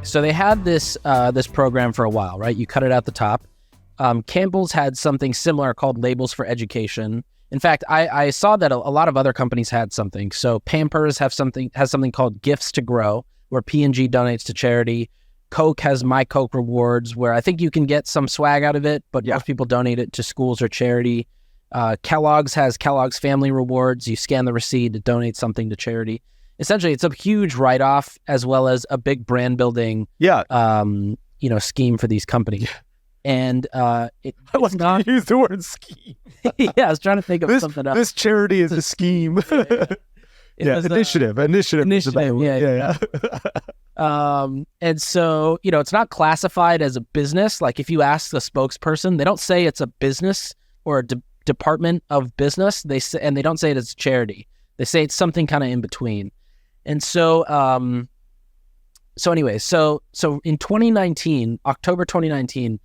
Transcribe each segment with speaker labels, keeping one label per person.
Speaker 1: So they had this this program for a while, right? You cut it out the top. Campbell's had something similar called Labels for Education. In fact, I saw that a lot of other companies had something. So Pampers has something called Gifts to Grow, where P&G donates to charity. Coke has My Coke Rewards, where I think you can get some swag out of it, but most people donate it to schools or charity. Kellogg's has Kellogg's Family Rewards. You scan the receipt to donate something to charity. Essentially, it's a huge write-off as well as a big brand building scheme for these companies. And
Speaker 2: I like to use the word scheme.
Speaker 1: Yeah, I was trying to think of something else.
Speaker 2: This charity is a scheme. Initiative. Yeah.
Speaker 1: And so, it's not classified as a business. Like if you ask the spokesperson, they don't say it's a business or a department of business. They say, and they don't say it as a charity. They say it's something kind of in between. And so, anyway, so in 2019, October 2019,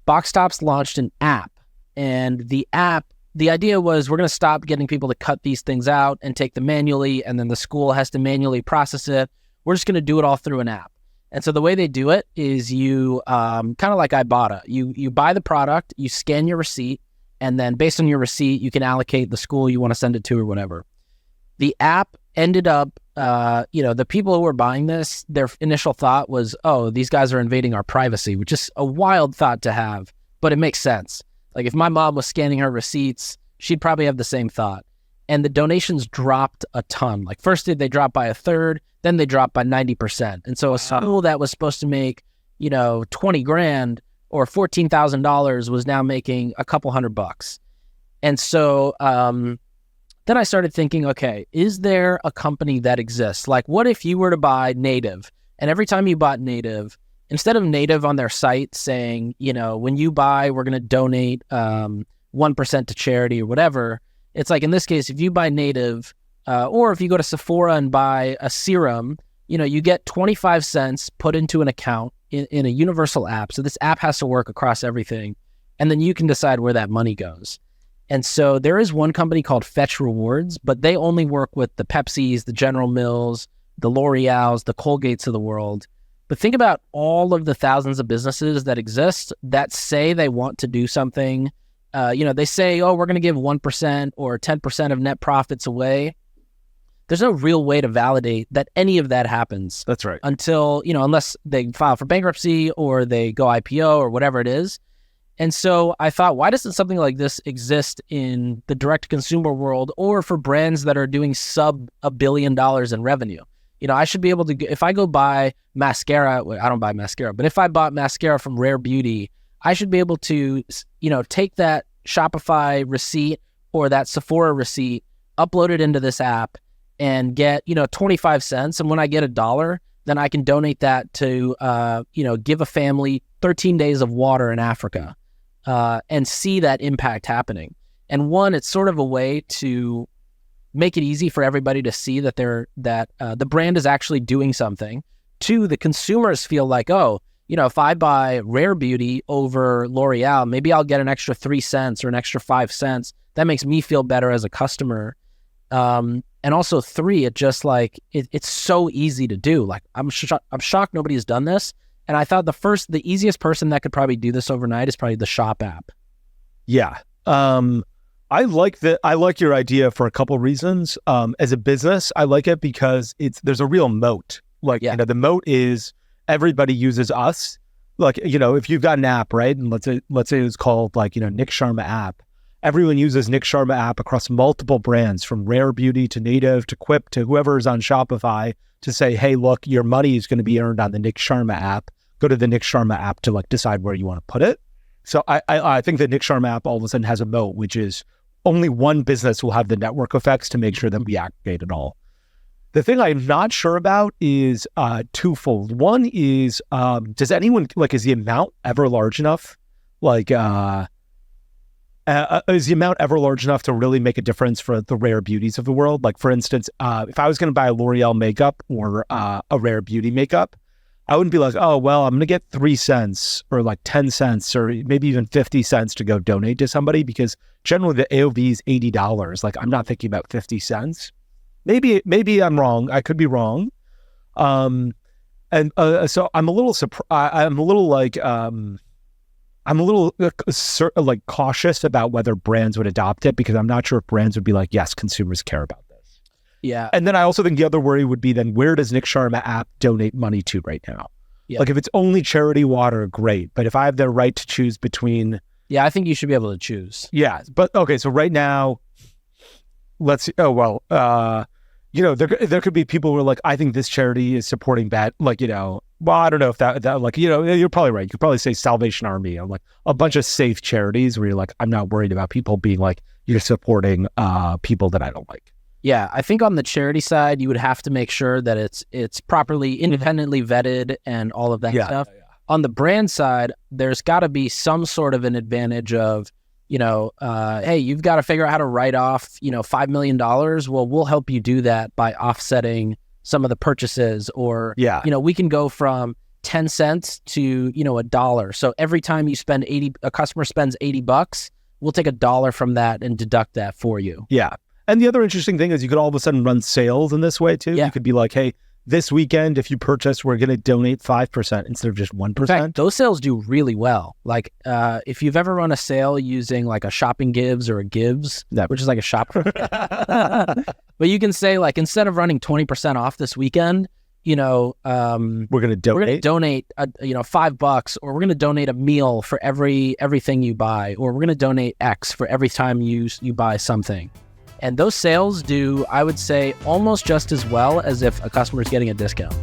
Speaker 1: Box Tops launched an app, and the idea was we're going to stop getting people to cut these things out and take them manually, and then the school has to manually process it. We're just going to do it all through an app. And so the way they do it is you, kind of like Ibotta, you buy the product, you scan your receipt, and then based on your receipt, you can allocate the school you want to send it to or whatever. The app ended up, the people who were buying this, their initial thought was, oh, these guys are invading our privacy, which is a wild thought to have, but it makes sense. Like if my mom was scanning her receipts, she'd probably have the same thought. And the donations dropped a ton. Like first they dropped by a third, then they dropped by 90%. And so a school that was supposed to make, $20,000 or $14,000 was now making a couple $100. And so, then I started thinking, okay, is there a company that exists? Like, what if you were to buy Native, and every time you bought Native, instead of Native on their site saying, when you buy, we're going to donate 1% to charity or whatever, it's like in this case, if you buy Native, or if you go to Sephora and buy a serum, you get 25 cents put into an account in a universal app. So this app has to work across everything, and then you can decide where that money goes. And so there is one company called Fetch Rewards, but they only work with the Pepsis, the General Mills, the L'Oreals, the Colgates of the world. But think about all of the thousands of businesses that exist that say they want to do something. They say, oh, we're going to give 1% or 10% of net profits away. There's no real way to validate that any of that happens.
Speaker 2: That's right.
Speaker 1: Until, unless they file for bankruptcy or they go IPO or whatever it is. And so I thought, why doesn't something like this exist in the direct-to-consumer world or for brands that are doing sub $1 billion in revenue? I should be able to, if I go buy mascara, I don't buy mascara, but if I bought mascara from Rare Beauty, I should be able to, take that Shopify receipt or that Sephora receipt, upload it into this app and get, 25 cents. And when I get $1, then I can donate that to, give a family 13 days of water in Africa. And see that impact happening. And one, it's sort of a way to make it easy for everybody to see that the brand is actually doing something. Two, the consumers feel like, oh, if I buy Rare Beauty over L'Oreal, maybe I'll get an extra 3 cents or an extra 5 cents. That makes me feel better as a customer. And also three, it just it's so easy to do. Like I'm shocked nobody has done this. And I thought the easiest person that could probably do this overnight is probably the Shop app.
Speaker 2: Yeah. I like your idea for a couple reasons. As a business, I like it because there's a real moat. The moat is everybody uses us. If you've got an app, right? And let's say it's called Nik Sharma app. Everyone uses Nik Sharma app across multiple brands, from Rare Beauty to Native to Quip to whoever is on Shopify, to say, hey, look, your money is going to be earned on the Nik Sharma app. Go to the Nik Sharma app to decide where you want to put it. So I think the Nik Sharma app all of a sudden has a moat, which is only one business will have the network effects to make sure that we aggregate it all. The thing I'm not sure about is twofold. One is, does anyone, is the amount ever large enough? Is the amount ever large enough to really make a difference for the Rare Beauties of the world? For instance, if I was going to buy a L'Oreal makeup or a Rare Beauty makeup, I wouldn't be like, oh, well, I'm going to get 3 cents or 10 cents or maybe even 50 cents to go donate to somebody, because generally the AOV is $80. I'm not thinking about 50 cents. Maybe I'm wrong. I could be wrong. And so I'm a little I'm a little like like cautious about whether brands would adopt it, because I'm not sure if brands would be like, yes, consumers care about this.
Speaker 1: Yeah.
Speaker 2: And then I also think the other worry would be, then where does Nik Sharma app donate money to right now?
Speaker 1: Yeah.
Speaker 2: Like if it's only charity water, great. But if I have the right to choose between...
Speaker 1: Yeah, I think you should be able to choose.
Speaker 2: Yeah. But okay, so right now, let's see. Oh, well, there could be people who are like, I think this charity is supporting bad, like, well, I don't know if that like, you're probably right. You could probably say Salvation Army, or like a bunch of safe charities where you're like, I'm not worried about people being like, you're supporting people that I don't like.
Speaker 1: Yeah, I think on the charity side, you would have to make sure that it's properly independently vetted and all of that stuff. Yeah. On the brand side, there's got to be some sort of an advantage of, hey, you've got to figure out how to write off, $5 million. Well, we'll help you do that by offsetting some of the purchases, or, we can go from 10 cents to, $1. So every time you spend a customer spends $80, we'll take $1 from that and deduct that for you.
Speaker 2: Yeah. And the other interesting thing is you could all of a sudden run sales in this way too. Yeah. You could be like, hey, this weekend, if you purchase, we're going to donate 5% instead of just 1%. In fact,
Speaker 1: those sales do really well. Like if you've ever run a sale using like a shopping gives or a gives, which is like a shop. But you can say, like, instead of running 20% off this weekend, we're going to donate $5, or we're going to donate a meal for everything you buy, or we're going to donate X for every time you buy something. And those sales do, I would say, almost just as well as if a customer is getting a discount.